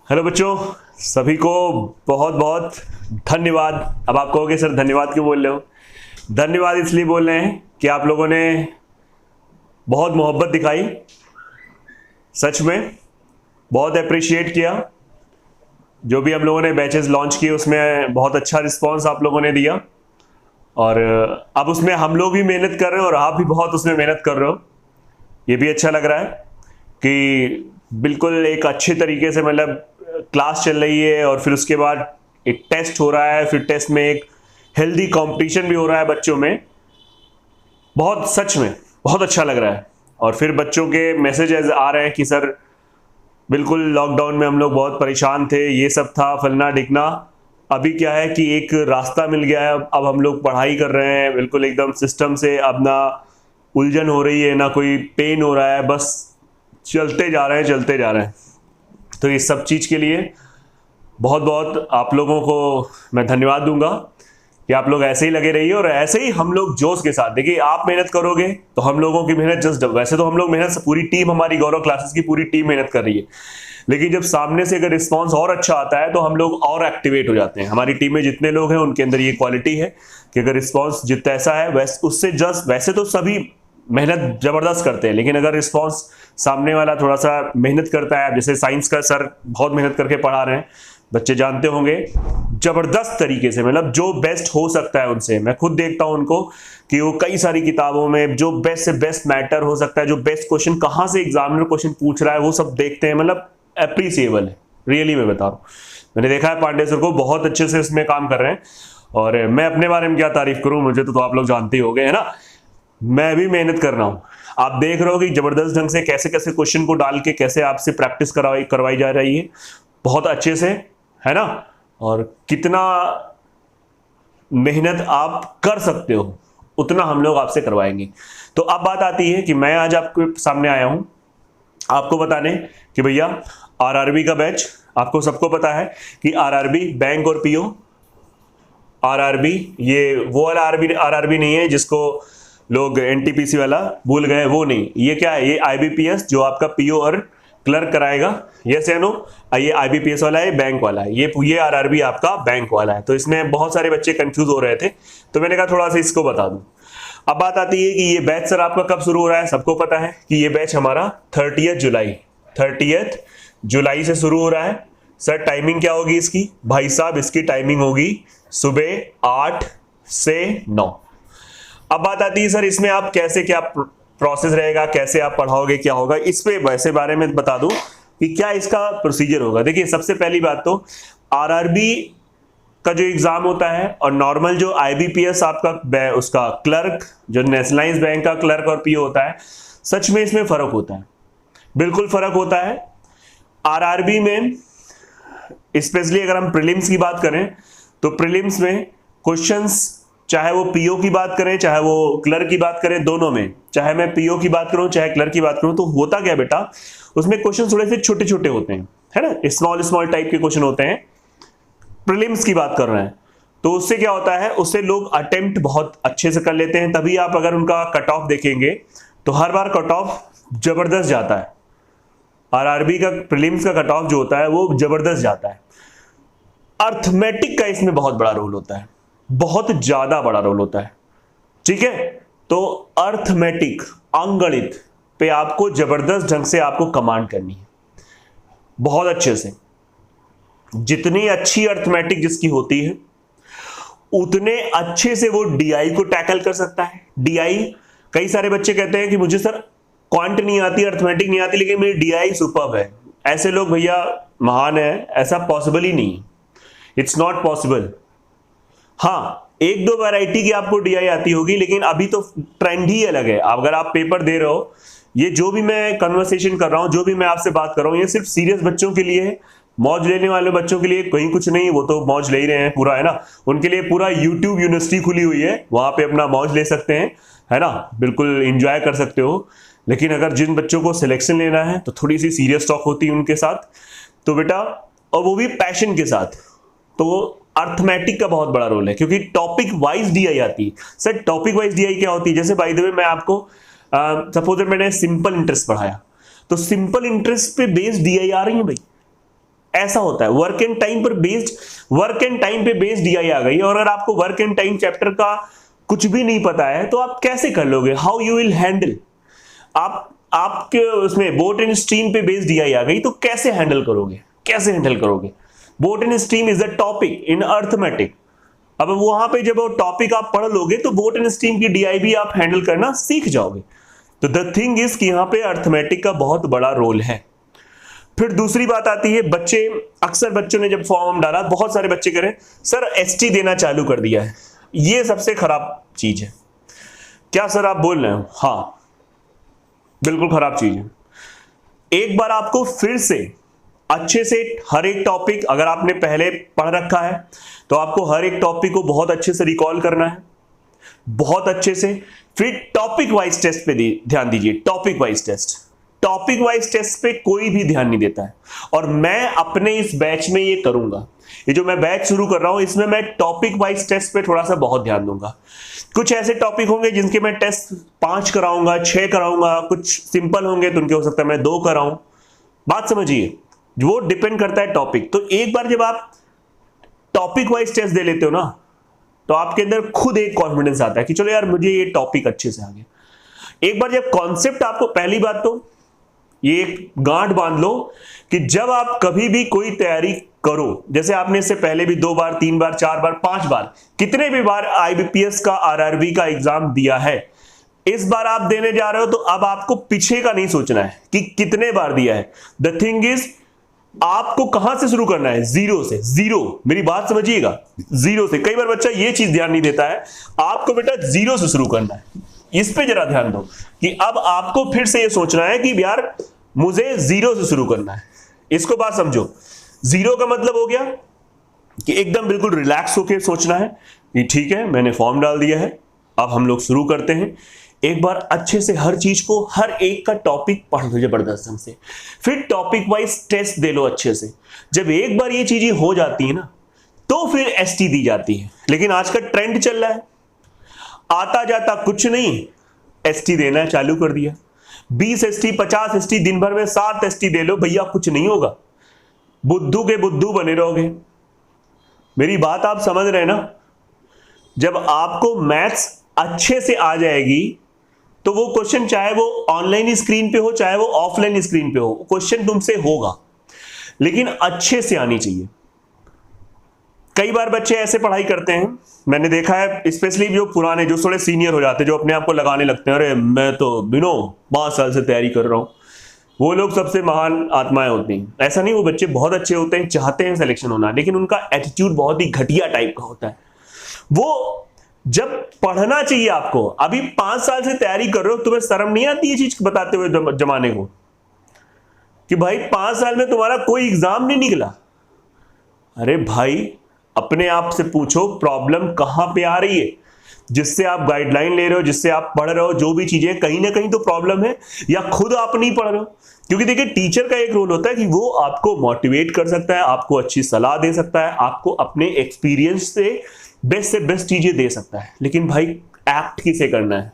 Hello बच्चों, सभी को बहुत बहुत धन्यवाद। अब आप कहोगे सर धन्यवाद क्यों बोल रहे हो? धन्यवाद इसलिए बोल रहे हैं कि आप लोगों ने बहुत मोहब्बत दिखाई, सच में बहुत अप्रिशिएट किया। जो भी हम लोगों ने बैचेस लॉन्च किए उसमें बहुत अच्छा रिस्पांस आप लोगों ने दिया और अब उसमें हम लोग भी मेहनत कर रहे हो और आप भी बहुत उसमें मेहनत कर रहे हो। ये भी अच्छा लग रहा है कि बिल्कुल एक अच्छे तरीके से मतलब क्लास चल रही है और फिर उसके बाद एक टेस्ट हो रहा है, फिर टेस्ट में एक हेल्दी कंपटीशन भी हो रहा है बच्चों में। बहुत सच में बहुत अच्छा लग रहा है। और फिर बच्चों के मैसेजेस आ रहे हैं कि सर बिल्कुल लॉकडाउन में हम लोग बहुत परेशान थे, ये सब था फलना ढिकना। अभी क्या है कि एक रास्ता मिल गया है, अब हम लोग पढ़ाई कर रहे हैं बिल्कुल एकदम सिस्टम से। अब ना उलझन हो रही है ना कोई पेन हो रहा है, बस चलते जा रहे हैं चलते जा रहे हैं। तो इस सब चीज़ के लिए बहुत बहुत आप लोगों को मैं धन्यवाद दूंगा कि आप लोग ऐसे ही लगे रहिए और ऐसे ही हम लोग जोश के साथ। देखिए आप मेहनत करोगे तो हम लोगों की मेहनत जस्ट वैसे तो हम लोग मेहनत पूरी टीम, हमारी गौरव क्लासेस की पूरी टीम मेहनत कर रही है, लेकिन जब सामने से अगर रिस्पांस और अच्छा आता है तो हम लोग और एक्टिवेट हो जाते हैं। हमारी टीम में जितने लोग हैं उनके अंदर ये क्वालिटी है कि अगर रिस्पांस जितना ऐसा है वैसे उससे जस्ट वैसे तो सभी मेहनत जबरदस्त करते हैं, लेकिन अगर रिस्पांस सामने वाला थोड़ा सा मेहनत करता है, जैसे साइंस का सर बहुत मेहनत करके पढ़ा रहे हैं, बच्चे जानते होंगे जबरदस्त तरीके से, मतलब जो बेस्ट हो सकता है उनसे। मैं खुद देखता हूं उनको कि वो कई सारी किताबों में जो बेस्ट से बेस्ट मैटर हो सकता है, जो बेस्ट क्वेश्चन कहां से एग्जामिनर क्वेश्चन पूछ रहा है वो सब देखते हैं। मतलब अप्रिसिएबल है, रियली मैं बता रहा हूं। मैंने देखा है पांडे सर को बहुत अच्छे से इसमें काम कर रहे हैं और मैं अपने बारे में क्या तारीफ करूं, मुझे तो आप लोग जानते ही हो गए है ना। मैं भी मेहनत कर रहा हूं, आप देख रहे हो कि जबरदस्त ढंग से कैसे कैसे क्वेश्चन को डाल के कैसे आपसे प्रैक्टिस करवाई जा रही है बहुत अच्छे से, है ना। और कितना मेहनत आप कर सकते हो उतना हम लोग आपसे करवाएंगे। तो अब बात आती है कि मैं आज आपके सामने आया हूं आपको बताने कि भैया आरआरबी का बैच, आपको सबको पता है कि आरआरबी बैंक और पीओ, आरआरबी ये वो वाला आरआरबी नहीं है जिसको लोग एनटीपीसी वाला भूल गए, वो नहीं। ये क्या है, ये आईबीपीएस जो आपका पीओ और क्लर्क कराएगा, यस या नो। ये आईबीपीएस वाला है, बैंक वाला है, ये आरआरबी आपका बैंक वाला है। तो इसमें बहुत सारे बच्चे कंफ्यूज हो रहे थे, तो मैंने कहा थोड़ा सा इसको बता दूं। अब बात आती है कि ये बैच सर आपका कब शुरू हो रहा है। सबको पता है कि ये बैच हमारा 30th जुलाई से शुरू हो रहा है। सर टाइमिंग क्या होगी इसकी? भाई साहब इसकी टाइमिंग होगी सुबह 8 से 9। अब बात आती है सर इसमें आप कैसे क्या प्रोसेस रहेगा, कैसे आप पढ़ाओगे, क्या होगा, इस पे वैसे बारे में बता दूं कि क्या इसका प्रोसीजर होगा। देखिए सबसे पहली बात तो आरआरबी का जो एग्जाम होता है और नॉर्मल जो आईबीपीएस आपका उसका क्लर्क, जो नेशनलाइज्ड बैंक का क्लर्क और पीओ होता है, सच में इसमें फर्क होता है, बिल्कुल फर्क होता है। आरआरबी में स्पेशली अगर हम प्रीलिम्स की बात करें तो प्रीलिम्स में क्वेश्चंस, चाहे वो पीओ की बात करें चाहे वो क्लर्क की बात करें, दोनों में, चाहे मैं पीओ की बात करूं चाहे क्लर्क की बात करूं, तो होता क्या बेटा, उसमें क्वेश्चन थोड़े से छोटे छोटे होते हैं, है ना, स्मॉल टाइप के क्वेश्चन होते हैं। प्रीलिम्स की बात कर रहे हैं तो उससे क्या होता है, उससे लोग अटेम्प्ट बहुत अच्छे से कर लेते हैं। तभी आप अगर उनका कट ऑफ देखेंगे तो हर बार कट ऑफ जबरदस्त जाता है। आरआरबी का प्रीलिम्स का कट ऑफ जो होता है वो जबरदस्त जाता है। अर्थमेटिक का इसमें बहुत बड़ा रोल होता है, बहुत ज्यादा बड़ा रोल होता है, ठीक है। तो अर्थमेटिक, अंकगणित पे आपको जबरदस्त ढंग से आपको कमांड करनी है, बहुत अच्छे से। जितनी अच्छी अर्थमेटिक जिसकी होती है उतने अच्छे से वो डीआई को टैकल कर सकता है। डीआई, कई सारे बच्चे कहते हैं कि मुझे सर क्वांट नहीं आती, अर्थमेटिक नहीं आती, लेकिन मेरी डीआई सुपर्ब है। ऐसे लोग भैया महान है, ऐसा पॉसिबल ही नहीं, इट्स नॉट पॉसिबल। हाँ, एक दो वैरायटी की आपको डीआई आती होगी, लेकिन अभी तो ट्रेंड ही अलग है। अगर आप पेपर दे रहे हो, ये जो भी मैं कन्वर्सेशन कर रहा हूं, जो भी मैं आपसे बात कर रहा हूं, ये सिर्फ सीरियस बच्चों के लिए है। मौज लेने वाले बच्चों के लिए कहीं कुछ नहीं, वो तो मौज ले ही रहे हैं पूरा, है ना। उनके लिए पूरा यूट्यूब यूनिवर्सिटी खुली हुई है, वहां पे अपना मौज ले सकते हैं, है ना, बिल्कुल इंजॉय कर सकते हो। लेकिन अगर जिन बच्चों को सिलेक्शन लेना है तो थोड़ी सी सीरियस टॉक होती है उनके साथ, तो बेटा, और वो भी पैशन के साथ, तो अर्थमेटिक का बहुत बड़ा रोल है, क्योंकि टॉपिक वाइज डीआई आती है। सर टॉपिक वाइज डीआई क्या होती है? जैसे बाय द वे मैं आपको सपोज मैंने सिंपल इंटरेस्ट पढ़ाया, तो सिंपल इंटरेस्ट पे बेस्ड डीआई आ रही है भाई, ऐसा होता है। वर्क एंड टाइम पे बेस्ड डीआई आ गई है, और अगर आपको वर्क एंड टाइम चैप्टर का कुछ भी नहीं पता है तो आप कैसे कर लोगे? How you will handle? आपके उसमें बोट एंड स्ट्रीम पे बेस्ड डीआई आ गई तो कैसे हैंडल करोगे? Boat and stream is the topic in arithmetic. अब वहां पे जब वो टॉपिक आप पढ़ लोगे तो बोट एंड स्ट्रीम की डीआई भी आप हैंडल करना सीख जाओगे। तो द थिंग इज कि यहां पे अर्थमेटिक का बहुत बड़ा रोल है। फिर दूसरी बात आती है, अक्सर बच्चों ने जब फॉर्म डाला, बहुत सारे बच्चे कह रहे हैं सर एसटी देना चालू कर दिया है। ये सबसे खराब चीज है। क्या सर आप बोल रहे हो? हाँ, बिल्कुल खराब चीज है। एक बार आपको फिर से अच्छे से हर एक टॉपिक, अगर आपने पहले पढ़ रखा है तो आपको हर एक टॉपिक को बहुत अच्छे से रिकॉल करना है, बहुत अच्छे से। फिर टॉपिक वाइज टेस्ट पे ध्यान दीजिए। टॉपिक वाइज टेस्ट पे कोई भी ध्यान नहीं देता है, और मैं अपने इस बैच में ये करूंगा। ये जो मैं बैच शुरू कर रहा हूं इसमें मैं टॉपिक वाइज टेस्ट पे थोड़ा सा बहुत ध्यान दूंगा। कुछ ऐसे टॉपिक होंगे जिनके मैं टेस्ट 5 कराऊंगा, 6 कराऊंगा, कुछ सिंपल होंगे तो उनके हो सकता है मैं 2 कराऊं। बात समझिए, वो डिपेंड करता है टॉपिक। तो एक बार जब आप टॉपिक वाइज टेस्ट दे लेते हो ना, तो आपके अंदर खुद एक कॉन्फिडेंस आता है कि चलो यार मुझे ये टॉपिक अच्छे से आ गया। एक बार जब कॉन्सेप्ट आपको, पहली बात तो ये एक गांठ बांध लो कि जब आप कभी भी कोई तैयारी करो, जैसे आपने इससे पहले भी 2 बार, 3 बार, 4 बार, 5 बार, कितने भी बार आईबीपीएस का, आरआरबी का एग्जाम दिया है, इस बार आप देने जा रहे हो तो अब आपको पीछे का नहीं सोचना है कि कितने बार दिया है। द थिंग इज आपको कहां से शुरू करना है? जीरो से। जीरो, मेरी बात समझिएगा, जीरो से। कई बार बच्चा ये चीज ध्यान नहीं देता है, आपको बेटा जीरो से शुरू करना है। इस पे जरा ध्यान दो कि अब आपको फिर से ये सोचना है कि यार मुझे जीरो से शुरू करना है। इसको बात समझो। जीरो का मतलब हो गया कि एकदम बिल्कुल रिलैक्स होकर सोचना है कि ठीक है मैंने फॉर्म डाल दिया है, अब हम लोग शुरू करते हैं। एक बार अच्छे से हर चीज को, हर एक का टॉपिक पढ़ लो जबरदस्त ढंग से, फिर टॉपिक वाइज टेस्ट दे लो अच्छे से। जब एक बार ये चीजें हो जाती है ना तो फिर एसटी दी जाती है। लेकिन आज का ट्रेंड चल रहा है, आता जाता कुछ नहीं, एसटी देना चालू कर दिया। 20 एसटी, 50 एसटी, दिन भर में 7 एसटी दे लो भैया, कुछ नहीं होगा, बुद्धू के बुद्धू बने रहोगे। मेरी बात आप समझ रहे हैं ना? जब आपको मैथ्स अच्छे से आ जाएगी तो वो क्वेश्चन चाहे वो ऑनलाइन स्क्रीन पे हो चाहे वो ऑफलाइन स्क्रीन पे हो, क्वेश्चन तुमसे होगा, लेकिन अच्छे से आनी चाहिए। कई बार बच्चे ऐसे पढ़ाई करते हैं, मैंने देखा है, स्पेशली जो पुराने, जो थोड़े सीनियर हो जाते हैं, जो अपने आप को लगाने लगते हैं, अरे मैं तो बिनो 5 साल से तैयारी कर रहा हूं, वो लोग सबसे महान आत्माएं होती हैं। ऐसा नहीं, वो बच्चे बहुत अच्छे होते हैं, चाहते हैं सिलेक्शन होना, लेकिन उनका एटीट्यूड बहुत ही घटिया टाइप का होता है। वो जब पढ़ना चाहिए आपको, अभी 5 साल से तैयारी कर रहे हो, तुम्हें शर्म नहीं आती ये चीज बताते हुए जमाने को कि भाई 5 साल में तुम्हारा कोई एग्जाम नहीं निकला? अरे भाई अपने आप से पूछो प्रॉब्लम कहां पे आ रही है। जिससे आप गाइडलाइन ले रहे हो, जिससे आप पढ़ रहे हो, जो भी चीजें, कहीं ना कहीं तो प्रॉब्लम है, या खुद आप नहीं पढ़ रहे हो। क्योंकि देखिए टीचर का एक रोल होता है कि वो आपको मोटिवेट कर सकता है, आपको अच्छी सलाह दे सकता है, आपको अपने एक्सपीरियंस से बेस्ट चीजें दे सकता है। लेकिन भाई एक्ट किसे करना है?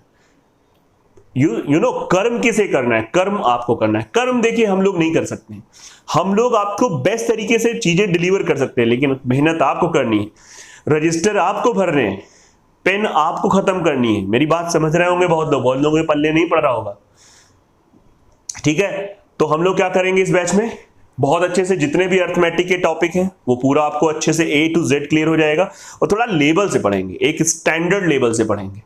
यू नो कर्म किसे करना है? कर्म आपको करना है। कर्म देखिए हम लोग नहीं कर सकते, हम लोग आपको बेस्ट तरीके से चीजें डिलीवर कर सकते हैं, लेकिन मेहनत आपको करनी है, रजिस्टर आपको भरने हैं, पेन आपको खत्म करनी है। मेरी बात समझ रहे होंगे बहुत लोगों के पल्ले नहीं पड़ रहा होगा, ठीक है? तो हम लोग क्या करेंगे इस बैच में, बहुत अच्छे से जितने भी अर्थमेटिक के टॉपिक हैं वो पूरा आपको अच्छे से A to Z क्लियर हो जाएगा, और थोड़ा लेवल से पढ़ेंगे, एक स्टैंडर्ड लेवल से पढ़ेंगे,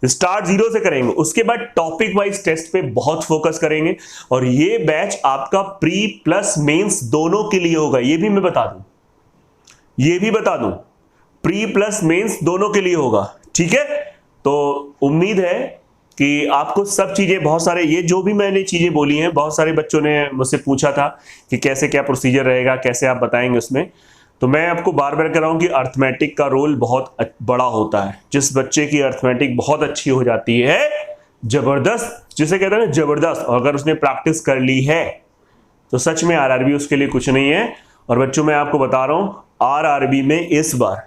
स्टार्ट 0 से करेंगे। उसके बाद टॉपिक वाइज टेस्ट पे बहुत फोकस करेंगे, और ये बैच आपका प्री प्लस मेंस दोनों के लिए होगा। ये भी मैं बता दूं, प्री प्लस मेंस दोनों के लिए होगा, ठीक है? तो उम्मीद है कि आपको सब चीजें, बहुत सारे ये जो भी मैंने चीजें बोली हैं, बहुत सारे बच्चों ने मुझसे पूछा था कि कैसे क्या प्रोसीजर रहेगा, कैसे आप बताएंगे उसमें। तो मैं आपको बार बार कह रहा हूं कि अर्थमेटिक का रोल बहुत बड़ा होता है। जिस बच्चे की अर्थमेटिक बहुत अच्छी हो जाती है, जबरदस्त, जिसे कहते हैं ना जबरदस्त, और अगर उसने प्रैक्टिस कर ली है तो सच में आरआरबी उसके लिए कुछ नहीं है। और बच्चों मैं आपको बता रहा हूं, आरआरबी में इस बार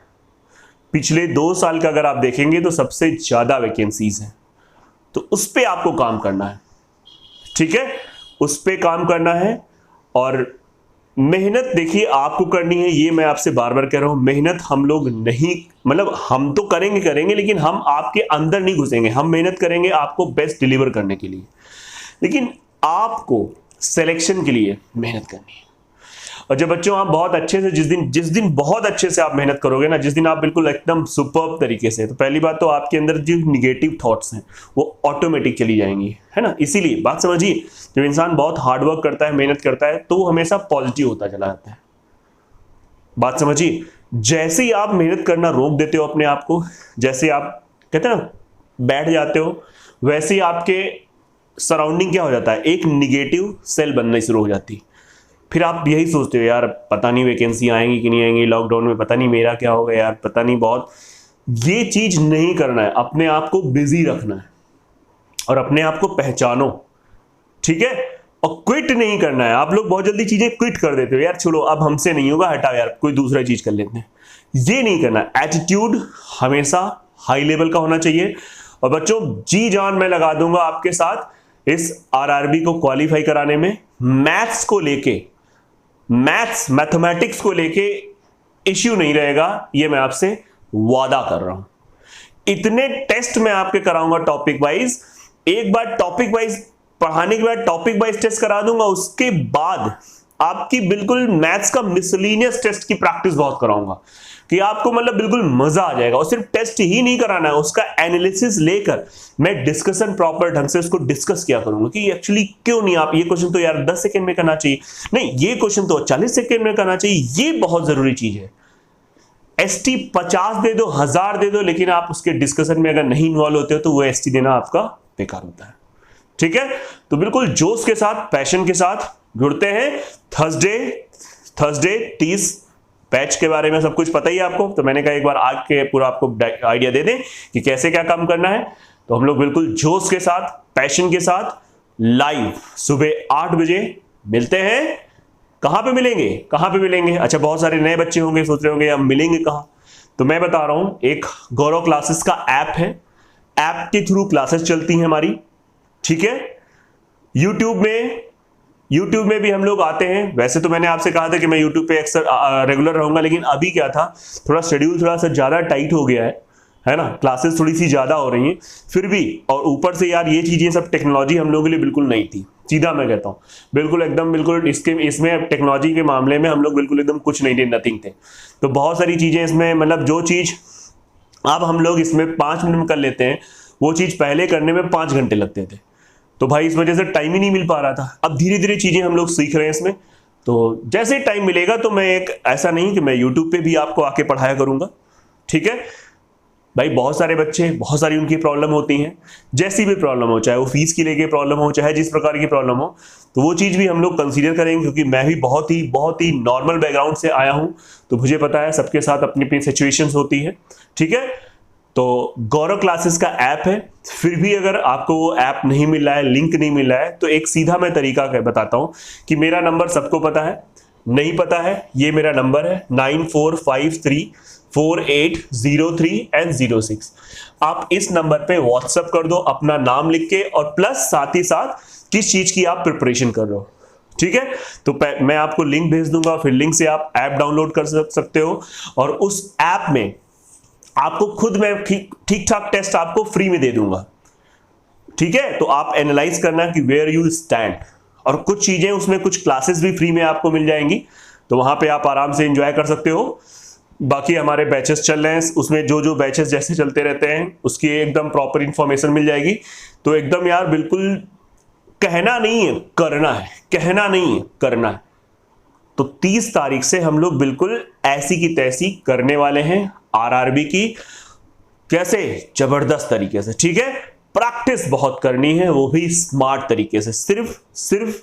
पिछले 2 साल का अगर आप देखेंगे तो सबसे ज्यादा वैकेंसीज हैं। तो उस पे आपको काम करना है, ठीक है? उस पे काम करना है। और मेहनत देखिए आपको करनी है, ये मैं आपसे बार बार कह रहा हूं। मेहनत हम लोग नहीं, मतलब हम तो करेंगे लेकिन हम आपके अंदर नहीं घुसेंगे। हम मेहनत करेंगे आपको बेस्ट डिलीवर करने के लिए, लेकिन आपको सिलेक्शन के लिए मेहनत करनी है। और जब बच्चों आप बहुत अच्छे से जिस दिन बहुत अच्छे से आप मेहनत करोगे ना, जिस दिन आप बिल्कुल एकदम सुपर्ब तरीके से, तो पहली बात तो आपके अंदर जो निगेटिव थॉट्स हैं वो ऑटोमेटिक चली जाएंगी, है ना। इसीलिए बात समझिए, जब इंसान बहुत हार्डवर्क करता है, मेहनत करता है, तो वो हमेशा पॉजिटिव होता चला जाता है। बात समझिए, जैसे ही आप मेहनत करना रोक देते हो अपने आप को, जैसे आप कहते हैं ना बैठ जाते हो, वैसे ही आपके सराउंडिंग क्या हो जाता है, एक निगेटिव सेल बनना शुरू हो जाती है। फिर आप यही सोचते हो यार पता नहीं वैकेंसी आएंगी कि नहीं आएंगी, लॉकडाउन में पता नहीं मेरा क्या होगा यार, पता नहीं बहुत। ये चीज नहीं करना है, अपने आप को बिजी रखना है और अपने आप को पहचानो, ठीक है। और क्विट नहीं करना है। आप लोग बहुत जल्दी चीजें क्विट कर देते हो, यार छोड़ो अब हमसे नहीं होगा, हटाओ यार कोई दूसरा चीज कर लेते हैं। ये नहीं करना। एटीट्यूड हमेशा हाई लेवल का होना चाहिए। और बच्चों जी जान मैं लगा दूंगा आपके साथ इस आरआरबी को क्वालिफाई कराने में। मैथ्स को लेके, मैथमेटिक्स को लेके इश्यू नहीं रहेगा, ये मैं आपसे वादा कर रहा हूं। इतने टेस्ट मैं आपके कराऊंगा टॉपिक वाइज, एक बार टॉपिक वाइज पढ़ाने के बाद टॉपिक वाइज टेस्ट करा दूंगा, उसके बाद आपकी बिल्कुल मैथ्स का मिसलिनियस टेस्ट की प्रैक्टिस बहुत कराऊंगा कि आपको मतलब बिल्कुल मजा आ जाएगा। और सिर्फ टेस्ट ही नहीं कराना है, उसका एनालिसिस लेकर मैं डिस्कशन प्रॉपर ढंग से उसको डिस्कस किया करूंगा कि एक्चुअली क्यों नहीं, आप ये क्वेश्चन तो यार 10 सेकंड में करना चाहिए, नहीं ये क्वेश्चन तो 40 सेकंड में करना चाहिए। ये बहुत जरूरी चीज है। एसटी 50 दे दो, 1000 दे दो, लेकिन आप उसके डिस्कशन में अगर नहीं इन्वॉल्व होते हो तो वो एसटी देना आपका बेकार होता है, ठीक है। तो बिल्कुल जोश के साथ, पैशन के साथ जुड़ते हैं। थर्सडे 30 बैच के बारे में सब कुछ पता ही है आपको, तो मैंने कहा एक बार आके पूरा आपको आइडिया दे दें कि कैसे क्या काम करना है। तो हम लोग बिल्कुल जोश के साथ, पैशन के साथ लाइव सुबह 8 बजे मिलते हैं। कहां पे मिलेंगे? अच्छा, बहुत सारे नए बच्चे होंगे, सोच रहे होंगे हम मिलेंगे कहां। तो मैं बता रहा हूं, एक गौरव क्लासेस का ऐप है, ऐप के थ्रू क्लासेस चलती हैं हमारी, ठीक है। यूट्यूब में भी हम लोग आते हैं। वैसे तो मैंने आपसे कहा था कि मैं यूट्यूब पे अक्सर रेगुलर रहूंगा, लेकिन अभी क्या था, थोड़ा शेड्यूल थोड़ा सा ज्यादा टाइट हो गया है ना, क्लासेस थोड़ी सी ज्यादा हो रही हैं फिर भी। और ऊपर से यार ये चीजें सब टेक्नोलॉजी हम लोगों के लिए बिल्कुल नहीं थी, सीधा मैं कहता हूँ, बिल्कुल इसमें टेक्नोलॉजी के मामले में हम लोग बिल्कुल एकदम कुछ नहीं थे, नथिंग थे। तो बहुत सारी चीजें इसमें, मतलब जो चीज अब हम लोग इसमें 5 मिनट में कर लेते हैं, वो चीज पहले करने में 5 घंटे लगते थे। तो भाई इस वजह से टाइम ही नहीं मिल पा रहा था। अब धीरे धीरे चीजें हम लोग सीख रहे हैं इसमें। तो जैसे टाइम मिलेगा तो मैं एक ऐसा नहीं कि मैं यूट्यूब पे भी आपको आके पढ़ाया करूंगा, ठीक है भाई। बहुत सारे बच्चे, बहुत सारी उनकी प्रॉब्लम होती हैं, जैसी भी प्रॉब्लम हो, चाहे वो फीस की लेके प्रॉब्लम हो, चाहे जिस प्रकार की प्रॉब्लम हो, तो वो चीज भी हम लोग कंसीडर करेंगे, क्योंकि मैं भी बहुत ही नॉर्मल बैकग्राउंड से आया हूं। तो मुझे पता है सबके साथ अपनी अपनी सिचुएशंस होती है, ठीक है। तो गौरव क्लासेस का ऐप है। फिर भी अगर आपको वो ऐप नहीं मिल रहा है, लिंक नहीं मिल रहा है, तो एक सीधा मैं तरीका बताता हूं कि मेरा नंबर सबको पता है, नहीं पता है, ये मेरा नंबर है 9453480306। आप इस नंबर पे व्हाट्सएप कर दो अपना नाम लिख के, और प्लस साथ ही साथ किस चीज की आप प्रिपरेशन कर रहे हो, ठीक है। तो मैं आपको लिंक भेज दूंगा, फिर लिंक से आप ऐप डाउनलोड कर सकते हो। और उस ऐप में आपको खुद मैं ठीक ठाक टेस्ट आपको फ्री में दे दूंगा, ठीक है। तो आप एनालाइज करना कि वेयर यू स्टैंड, और कुछ चीजें उसमें, कुछ क्लासेस भी फ्री में आपको मिल जाएंगी, तो वहां पे आप आराम से एंजॉय कर सकते हो। बाकी हमारे बैचेस चल रहे हैं, उसमें जो बैचेस जैसे चलते रहते हैं उसकी एकदम प्रॉपर इंफॉर्मेशन मिल जाएगी। तो एकदम यार बिल्कुल कहना नहीं है, करना है, कहना नहीं है, करना है। तो 30 तारीख से हम लोग बिल्कुल ऐसी की तैसी करने वाले हैं आरआरबी की, कैसे, जबरदस्त तरीके से, ठीक है। प्रैक्टिस बहुत करनी है, वो भी स्मार्ट तरीके से। सिर्फ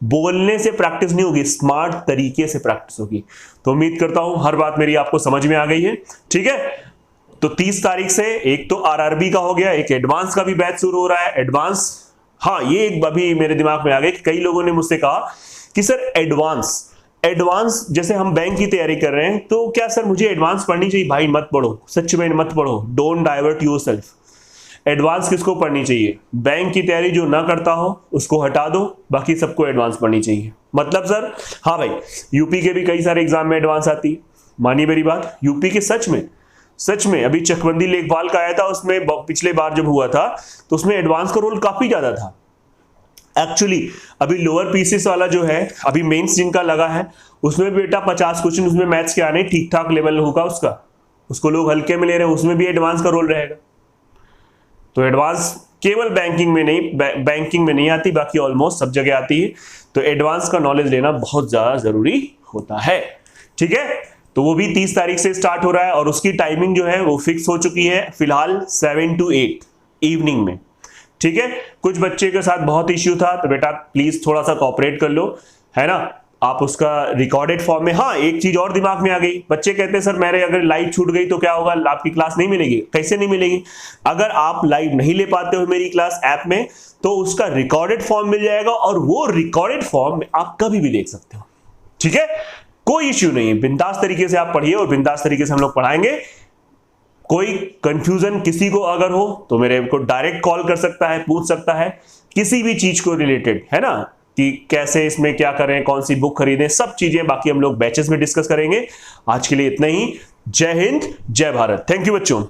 बोलने से प्रैक्टिस नहीं होगी, स्मार्ट तरीके से प्रैक्टिस होगी। तो उम्मीद करता हूं हर बात मेरी आपको समझ में आ गई है, ठीक है। तो 30 तारीख से एक तो आरआरबी का हो गया, एक एडवांस का भी बैच शुरू हो रहा है। एडवांस, हाँ ये एक अभी मेरे दिमाग में आ गया कि कई लोगों ने मुझसे कहा कि सर एडवांस जैसे हम बैंक की तैयारी कर रहे हैं, तो क्या सर मुझे एडवांस पढ़नी चाहिए? भाई मत पढ़ो, सच में मत पढ़ो, डोंट डाइवर्ट योरसेल्फ। एडवांस किसको पढ़नी चाहिए? बैंक की तैयारी जो ना करता हो उसको हटा दो, बाकी सबको एडवांस पढ़नी चाहिए। मतलब सर, हाँ भाई, यूपी के भी कई सारे एग्जाम में एडवांस आती है, मानिए मेरी बात। यूपी के सच में अभी चकबंदी लेखपाल का आया था, उसमें पिछले बार जब हुआ था तो उसमें एडवांस का रोल काफी ज्यादा था एक्चुअली। अभी लोअर पीसीएस वाला जो है, अभी मेंस जिनका लगा है, उसमें बेटा 50 क्वेश्चन उसमें मैथ्स के आने, ठीक ठाक लेवल होगा उसका, उसको लोग हल्के में ले रहे हैं, उसमें भी एडवांस का रोल रहेगा। तो एडवांस केवल बैंकिंग में नहीं आती, बाकी ऑलमोस्ट सब जगह आती है। तो एडवांस का नॉलेज लेना बहुत ज्यादा जरूरी होता है, ठीक है। तो वो भी 30 तारीख से स्टार्ट हो रहा है और उसकी टाइमिंग जो है वो फिक्स हो चुकी है फिलहाल 7 to 8 इवनिंग में, ठीक है। कुछ बच्चे के साथ बहुत इश्यू था, तो बेटा प्लीज थोड़ा सा कोऑपरेट कर लो, है ना। आप उसका रिकॉर्डेड फॉर्म में, हाँ एक चीज और दिमाग में आ गई, बच्चे कहते हैं सर मेरे अगर लाइव छूट गई तो क्या होगा, आपकी क्लास नहीं मिलेगी। कैसे नहीं मिलेगी? अगर आप लाइव नहीं ले पाते हो मेरी क्लास ऐप में, तो उसका रिकॉर्डेड फॉर्म मिल जाएगा और वो रिकॉर्डेड फॉर्म आप कभी भी देख सकते हो, ठीक है। कोई इश्यू नहीं है, बिंदास तरीके से आप पढ़िए और बिंदास तरीके से हम लोग पढ़ाएंगे। कोई कंफ्यूजन किसी को अगर हो तो मेरे को डायरेक्ट कॉल कर सकता है, पूछ सकता है किसी भी चीज को रिलेटेड, है ना, कि कैसे इसमें क्या करें, कौन सी बुक खरीदें, सब चीजें बाकी हम लोग बैचेस में डिस्कस करेंगे। आज के लिए इतना ही। जय हिंद, जय भारत। थैंक यू बच्चों।